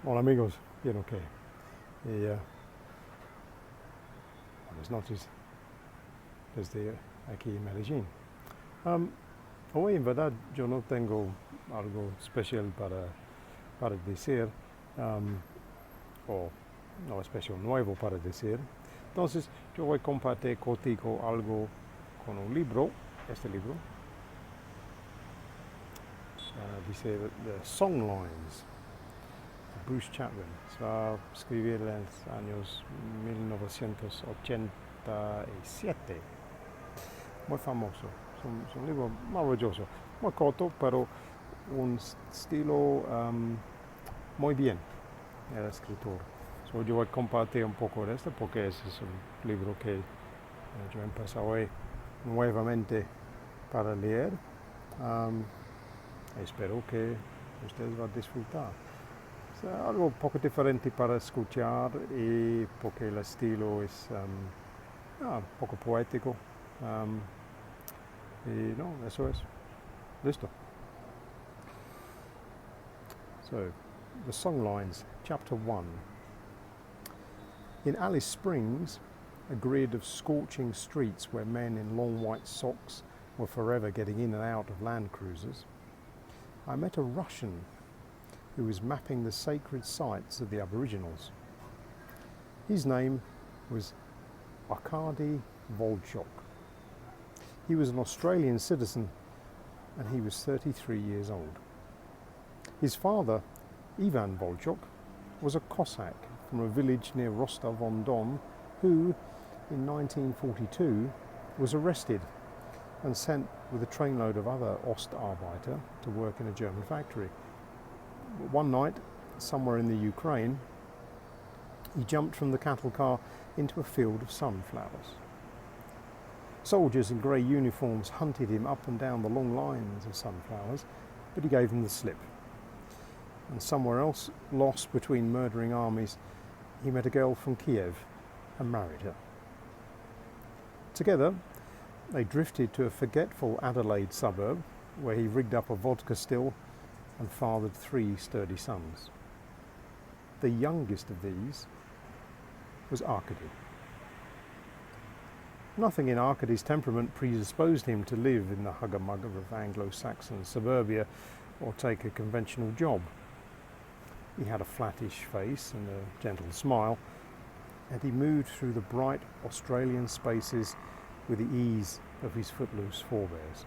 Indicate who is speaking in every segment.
Speaker 1: Hola amigos, bien ok. Buenas noches desde aquí en Medellín. Hoy en verdad yo no tengo algo especial para decir, o no especial nuevo para decir. Entonces yo voy a compartir contigo algo con un libro, este libro. Dice Songlines. Bruce Chatwin, se va a escribir en los años 1987. Muy famoso, es un libro maravilloso, muy corto, pero un estilo muy bien el escritor. Yo voy a compartir un poco de esto porque ese es un libro que yo empecé hoy nuevamente para leer. Espero que ustedes van a disfrutar. Algo un poco diferente para escuchar y porque el estilo es un poco poético. Y no, eso es. Listo. So, the Songlines, Chapter 1. In Alice Springs, a grid of scorching streets where men in long white socks were forever getting in and out of Land Cruisers, I met a Russian who was mapping the sacred sites of the Aboriginals. His name was Arkady Volchok. He was an Australian citizen and he was 33 years old. His father, Ivan Volchok, was a Cossack from a village near Rostov-on-Don who, in 1942, was arrested and sent with a trainload of other Ostarbeiter to work in a German factory. One night, somewhere in the Ukraine, he jumped from the cattle car into a field of sunflowers. Soldiers in grey uniforms hunted him up and down the long lines of sunflowers, but he gave them the slip. And somewhere else, lost between murdering armies, he met a girl from Kiev and married her. Together, they drifted to a forgetful Adelaide suburb, where he rigged up a vodka still and fathered 3 sturdy sons. The youngest of these was Arkady. Nothing in Arkady's temperament predisposed him to live in the hugger-mugger of Anglo-Saxon suburbia or take a conventional job. He had a flattish face and a gentle smile, and he moved through the bright Australian spaces with the ease of his footloose forebears.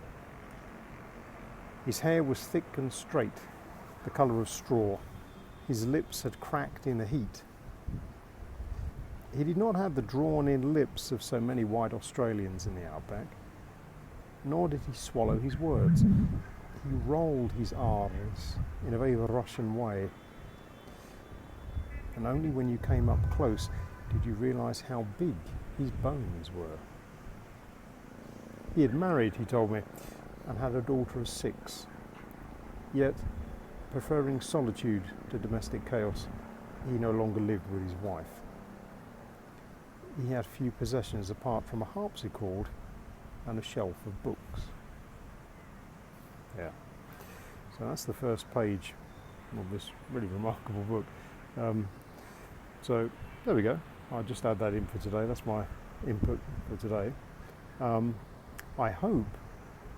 Speaker 1: His hair was thick and straight, the colour of straw. His lips had cracked in the heat. He did not have the drawn-in lips of so many white Australians in the outback, nor did he swallow his words. He rolled his R's in a very Russian way. And only when you came up close did you realise how big his bones were. He had married, he told me, and had a daughter of 6. Yet, preferring solitude to domestic chaos, he no longer lived with his wife. He had few possessions apart from a harpsichord and a shelf of books. Yeah. So that's the first page of this really remarkable book. So there we go. I'll just add that in for today. That's my input for today. I hope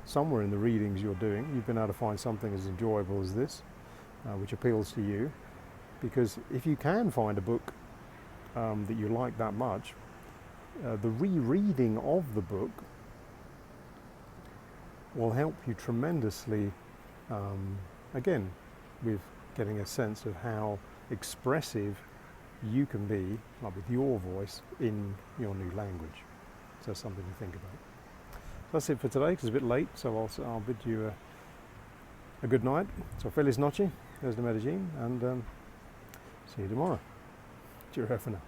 Speaker 1: somewhere in the readings you're doing, you've been able to find something as enjoyable as this, which appeals to you. Because if you can find a book that you like that much, the rereading of the book will help you tremendously, again, with getting a sense of how expressive you can be, like with your voice, in your new language. So something to think about. That's it for today, because it's a bit late, so I'll bid you a good night. So feliz noche desde Medellín, and see you tomorrow. Cheerio for now.